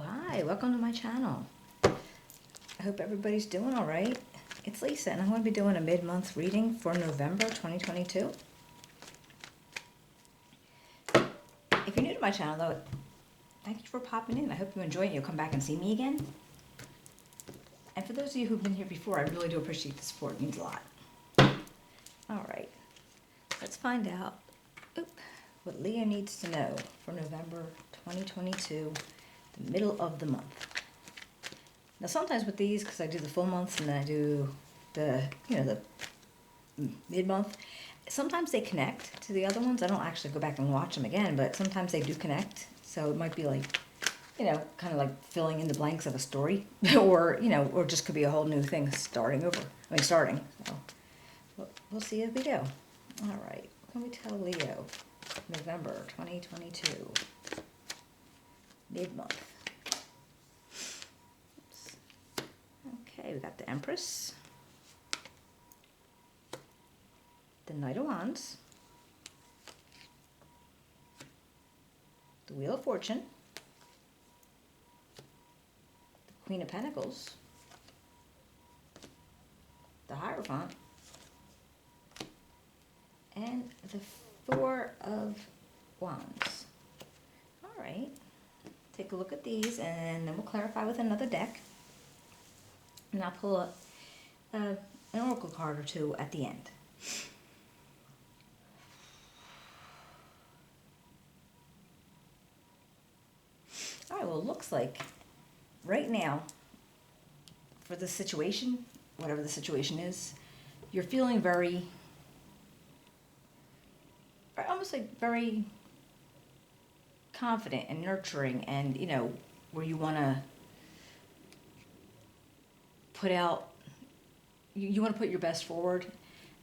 Hi, welcome to my channel. I hope everybody's doing all right. It's Lisa, and I'm going to be doing a mid-month reading for November 2022. If you're new to my channel, though, thank you for popping in. I hope you enjoy it and you'll come back and see me again. And for those of you who've been here before, I really do appreciate the support. It means a lot. All right, let's find out what Leo needs to know for November 2022, the middle of the month. Now sometimes with these, because I do the full months and then I do the mid-month, sometimes they connect to the other ones. I don't actually go back and watch them again, but sometimes they do connect. So it might be like, kind of like filling in the blanks of a story or just could be a whole new thing starting. So we'll see as we go. All right, what can we tell Leo? November 2022, mid-month. Okay, we got the Empress, the Knight of Wands, the Wheel of Fortune, the Queen of Pentacles, the Hierophant, and the Four of Wands. All right, take a look at these and then we'll clarify with another deck. And I'll pull up an oracle card or two at the end. All right, well, it looks like right now, for the situation, whatever the situation is, you're feeling almost like very confident and nurturing, and where you want to put out, you want to put your best forward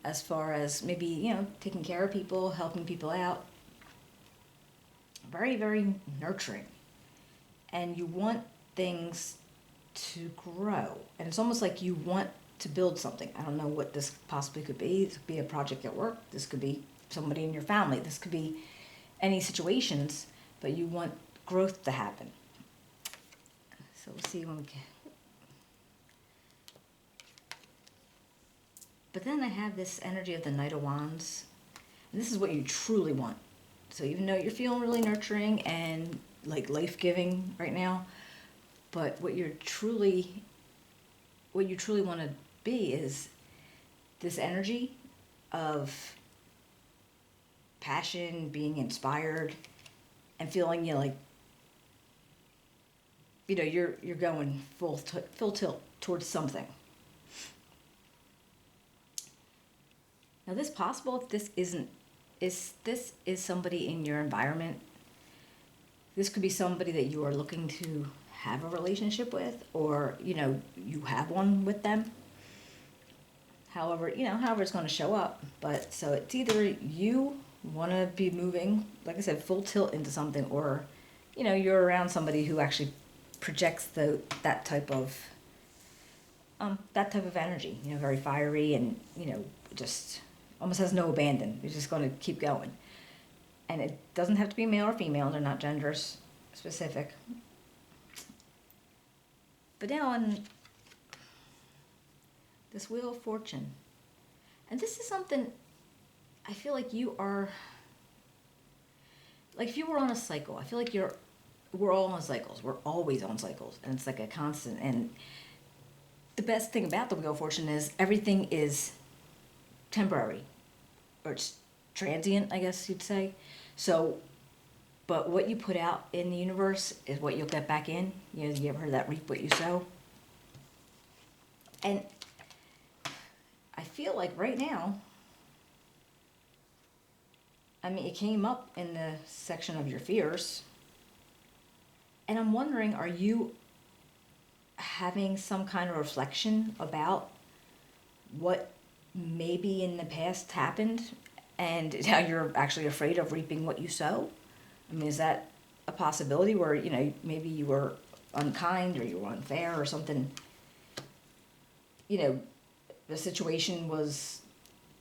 as far as maybe taking care of people, helping people out. Very, very nurturing, and you want things to grow, and it's almost like you want to build something. I don't know what this possibly could be. This could be a project at work, this could be somebody in your family, this could be any situations, but you want growth to happen. So we'll see when we get. But then I have this energy of the Knight of Wands, and this is what you truly want. So even though you're feeling really nurturing and like life-giving right now, but what you truly want to be is this energy of passion, being inspired, and feeling you're going full tilt towards something. Now, this possible, if this is somebody in your environment, this could be somebody that you are looking to have a relationship with, or, you have one with them. However it's going to show up. But so it's either you want to be moving, like I said, full tilt into something, or, you're around somebody who actually projects that type of energy, very fiery and, just almost has no abandon. You're just going to keep going. And it doesn't have to be male or female. They're not gender specific. But now on this Wheel of Fortune. And this is something I feel like you are, like if you were on a cycle, I feel like we're all on cycles. We're always on cycles. And it's like a constant. And the best thing about the Wheel of Fortune is everything is temporary, or it's transient, I guess you'd say. So, but what you put out in the universe is what you'll get back in. You ever heard that, reap what you sow? And I feel like right now, it came up in the section of your fears, and I'm wondering, are you having some kind of reflection about what maybe in the past happened and now you're actually afraid of reaping what you sow? Is that a possibility where, maybe you were unkind or you were unfair or something, the situation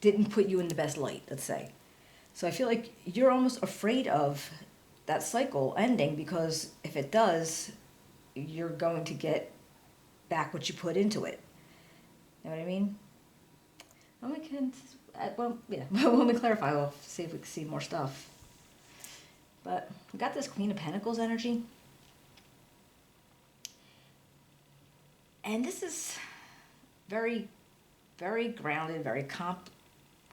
didn't put you in the best light, let's say. So I feel like you're almost afraid of that cycle ending, because if it does, you're going to get back what you put into it. You know what I mean? Well, we can, well, yeah, when we clarify, we'll see if we can see more stuff. But we got this Queen of Pentacles energy. And this is very, very grounded, very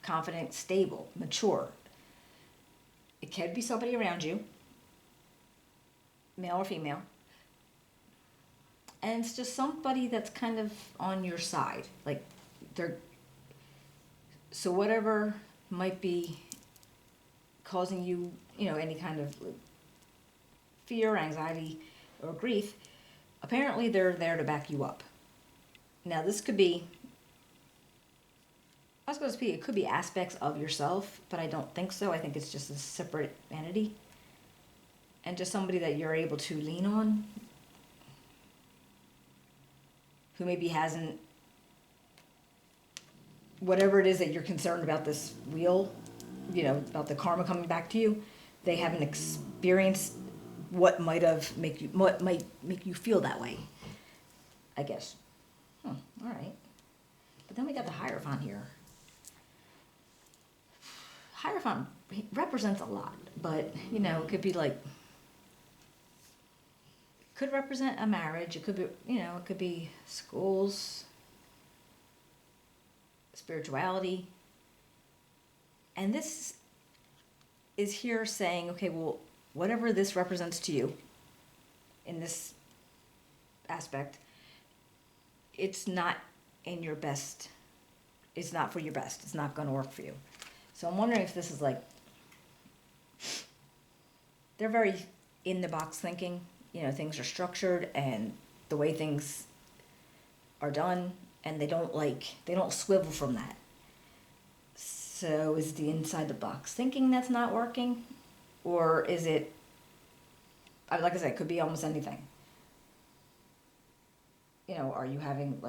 confident, stable, mature. It could be somebody around you, male or female. And it's just somebody that's kind of on your side. Like, so whatever might be causing you, any kind of fear, anxiety, or grief, apparently they're there to back you up. Now, this could be, it could be aspects of yourself, but I don't think so. I think it's just a separate entity. And just somebody that you're able to lean on, who maybe hasn't, whatever it is that you're concerned about this wheel, about the karma coming back to you, they haven't experienced what might make you feel that way, I guess. All right. But then we got the Hierophant here. Hierophant represents a lot, but, it could be like, could represent a marriage. It could be, it could be schools, spirituality. And this is here saying, okay, well, whatever this represents to you in this aspect, it's not in your best. It's not for your best. It's not going to work for you. So I'm wondering if this is like, they're very in the box thinking. Things are structured and the way things are done, and they don't swivel from that. So is the inside the box thinking that's not working? Or is it, like I said, it could be almost anything. Are you having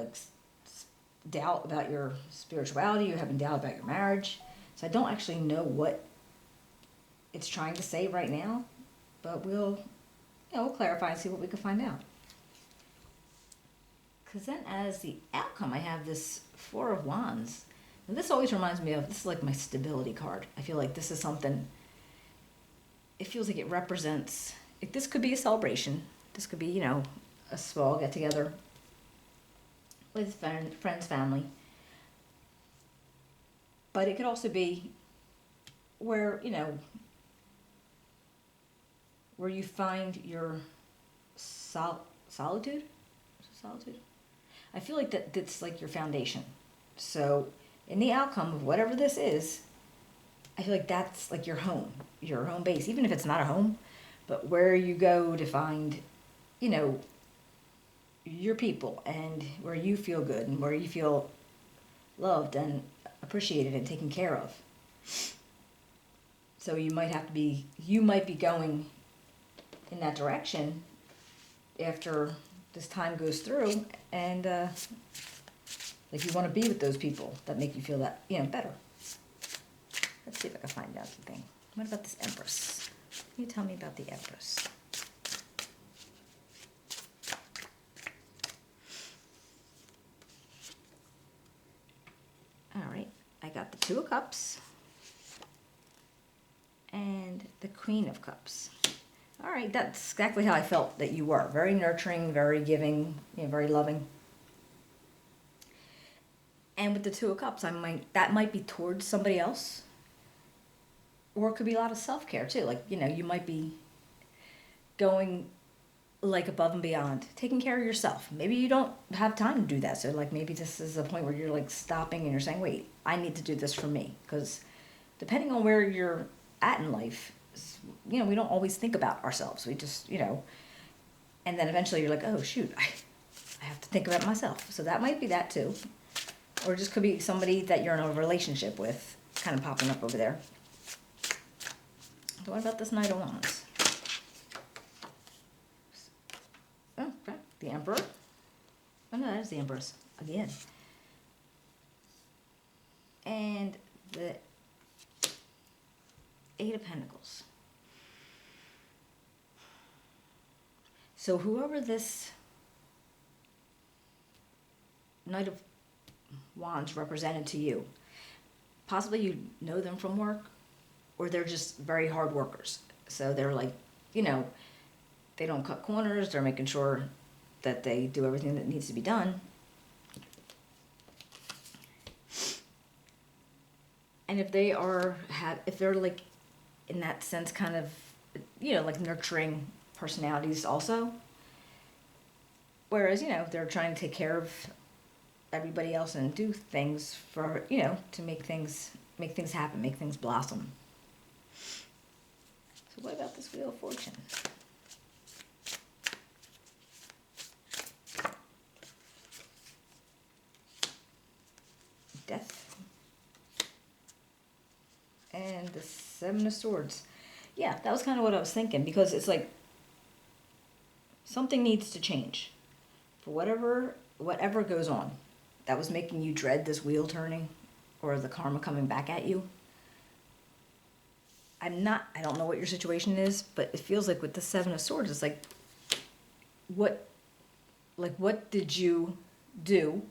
doubt about your spirituality? You're having doubt about your marriage? So I don't actually know what it's trying to say right now, but we'll clarify and see what we can find out. Because then as the outcome, I have this Four of Wands. And this always reminds me of, this is like my stability card. I feel like this is something, it feels like it represents, this could be a celebration. This could be, a small get-together with friends, family. But it could also be where, where you find your solitude. Solitude. I feel like that's like your foundation. So in the outcome of whatever this is, I feel like that's like your home base, even if it's not a home, but where you go to find, your people, and where you feel good and where you feel loved and appreciated and taken care of. So you might be going in that direction after this time goes through, and you want to be with those people that make you feel that better. Let's see if I can find out something. What about this Empress? Can you tell me about the Empress? All right, I got the Two of Cups and the Queen of Cups. All right, that's exactly how I felt that you were. Very nurturing, very giving, very loving. And with the Two of Cups, that might be towards somebody else. Or it could be a lot of self-care too. You might be going above and beyond, taking care of yourself. Maybe you don't have time to do that. So maybe this is a point where you're stopping and you're saying, wait, I need to do this for me. Because depending on where you're at in life, we don't always think about ourselves. We just, and then eventually you're like, oh shoot, I have to think about myself. So that might be that too. Or it just could be somebody that you're in a relationship with, kind of popping up over there. So what about this Knight of Wands? Oh, okay. The Emperor. Oh no, that is the Empress again. And the Eight of Pentacles. So whoever this Knight of Wands represented to you, possibly you know them from work, or they're just very hard workers. So they're like, they don't cut corners. They're making sure that they do everything that needs to be done. And if if they're like, in that sense, kind of, like nurturing personalities also. Whereas, they're trying to take care of everybody else and do things for, to make things happen, make things blossom. So what about this Wheel of Fortune? Death. And the Seven of Swords. Yeah, that was kind of what I was thinking, because it's like something needs to change for whatever goes on that was making you dread this wheel turning or the karma coming back at you. I don't know what your situation is, but it feels like with the Seven of Swords, it's like, what did you do,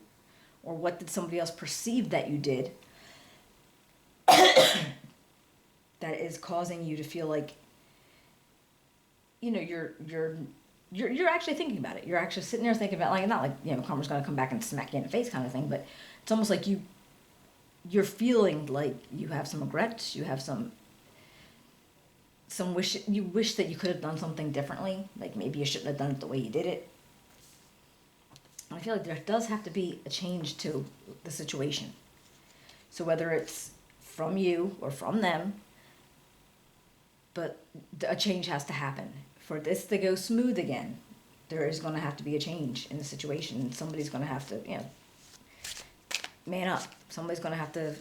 or what did somebody else perceive that you did that is causing you to feel like, you're actually thinking about it. You're actually sitting there thinking about, like, not like, karma's going to come back and smack you in the face kind of thing, but it's almost like you're feeling like you have some regrets, you have some you wish that you could have done something differently, like maybe you shouldn't have done it the way you did it. And I feel like there does have to be a change to the situation. So whether it's from you or from them, but a change has to happen. For this to go smooth again, there is going to have to be a change in the situation. And somebody's going to have to, man up. Somebody's going to have to,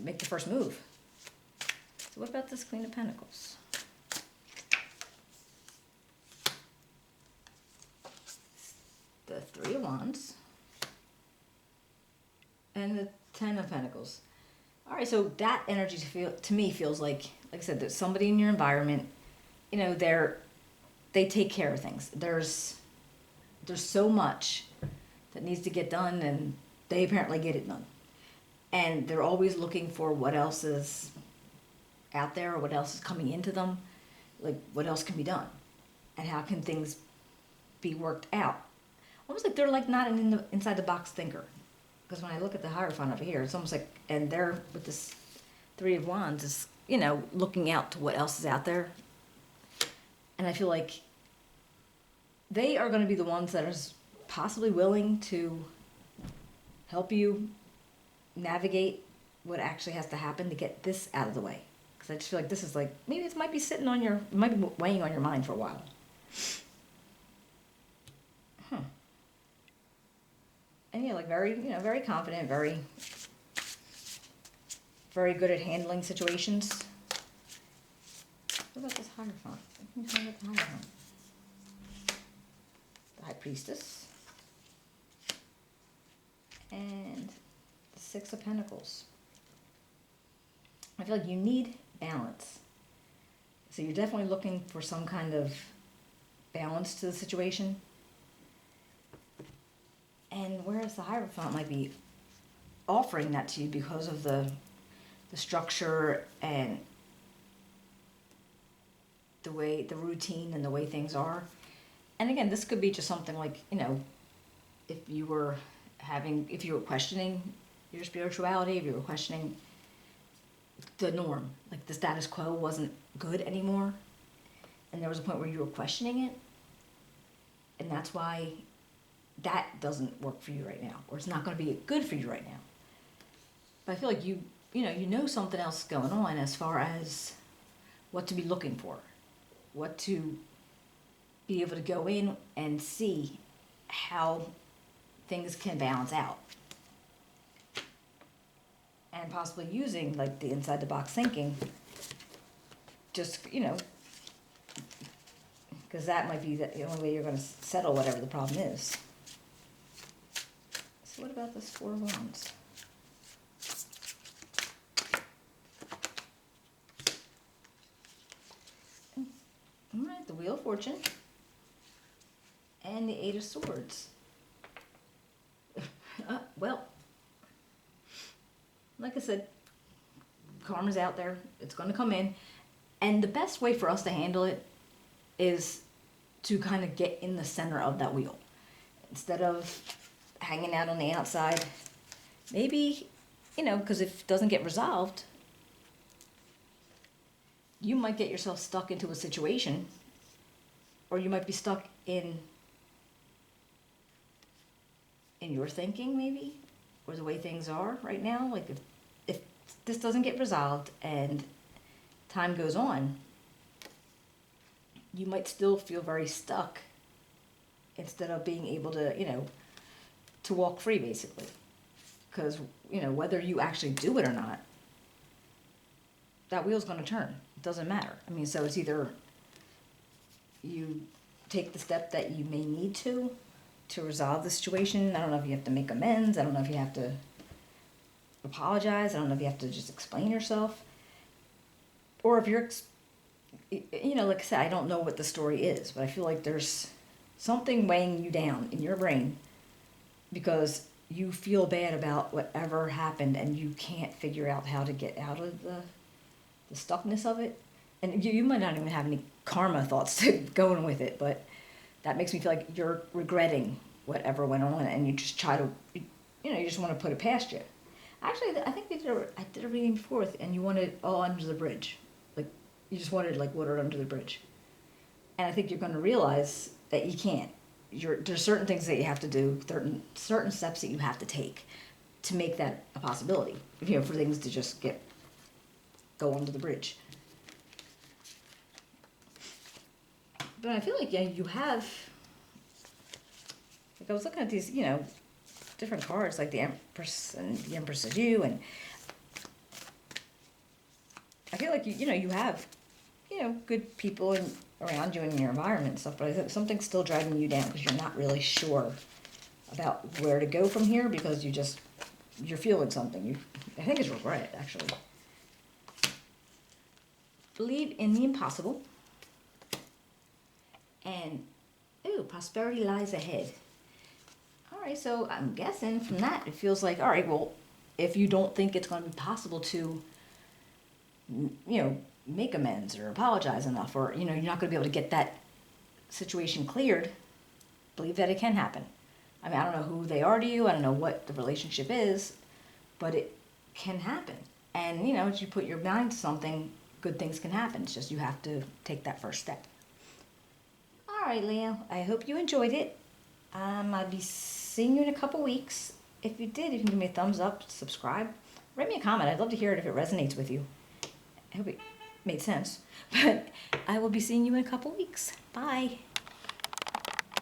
make the first move. So what about this Queen of Pentacles? The Three of Wands. And the Ten of Pentacles. All right, so that energy to me feels like I said, there's somebody in your environment, they take care of things. There's so much that needs to get done, and they apparently get it done. And they're always looking for what else is out there, or what else is coming into them, like what else can be done, and how can things be worked out. Almost like they're like not an inside the box thinker. Because when I look at the Hierophant over here, it's almost like, and they're with this Three of Wands, is, looking out to what else is out there. And I feel like they are going to be the ones that are possibly willing to help you navigate what actually has to happen to get this out of the way. Because I just feel like this is like, maybe it might be weighing on your mind for a while. And like very, very confident, very, very good at handling situations. What about this Hierophant? What can you tell me about the Hierophant? The High Priestess. And the Six of Pentacles. I feel like you need balance. So you're definitely looking for some kind of balance to the situation. And whereas the Hierophant might be offering that to you because of the structure and the routine and the way things are. And again, this could be just something like, if you were questioning your spirituality, if you were questioning the norm, like the status quo wasn't good anymore, and there was a point where you were questioning it, and that's why that doesn't work for you right now, or it's not going to be good for you right now. But I feel like you know something else is going on as far as what to be looking for, what to be able to go in and see how things can balance out. And possibly using like the inside the box thinking, just, because that might be the only way you're going to settle whatever the problem is. So what about this Four of Wands? All right, the Wheel of Fortune and the Eight of Swords. Well, like I said, karma's out there. It's going to come in. And the best way for us to handle it is to kind of get in the center of that wheel. Instead of hanging out on the outside, maybe, because if it doesn't get resolved, you might get yourself stuck into a situation, or you might be stuck in your thinking, maybe, or the way things are right now. Like if this doesn't get resolved and time goes on, you might still feel very stuck instead of being able to, to walk free, basically. Because, whether you actually do it or not, that wheel's going to turn. It doesn't matter. I mean, so it's either you take the step that you may need to resolve the situation. I don't know if you have to make amends. I don't know if you have to apologize. I don't know if you have to just explain yourself. Or if you're, like I said, I don't know what the story is, but I feel like there's something weighing you down in your brain because you feel bad about whatever happened and you can't figure out how to get out of the stuckness of it. And you might not even have any karma thoughts to go in with it, but that makes me feel like you're regretting whatever went on and you just try to, you just want to put it past you. Actually, I think I did a reading before and you wanted it all under the bridge. Like, you just wanted like water under the bridge. And I think you're going to realize that you can't. There's certain things that you have to do, certain steps that you have to take to make that a possibility, for things to just go under the bridge. But I feel like, you have, like I was looking at these, different cards, like the Empress and the Empress is you, and I feel like, you have, good people around you in your environment and stuff, but I think something's still dragging you down because you're not really sure about where to go from here because you're feeling something. I think it's regret, actually. Believe in the impossible. And, prosperity lies ahead. All right, so I'm guessing from that, it feels like, all right, well, if you don't think it's going to be possible to, make amends or apologize enough, or, you're not going to be able to get that situation cleared, believe that it can happen. I mean, I don't know who they are to you. I don't know what the relationship is, but it can happen. And, as you put your mind to something, good things can happen. It's just you have to take that first step. All right, Leo, I hope you enjoyed it. I'll be seeing you in a couple weeks. If you did, you can give me a thumbs up, subscribe, write me a comment. I'd love to hear it if it resonates with you. I hope it made sense. But I will be seeing you in a couple weeks. Bye.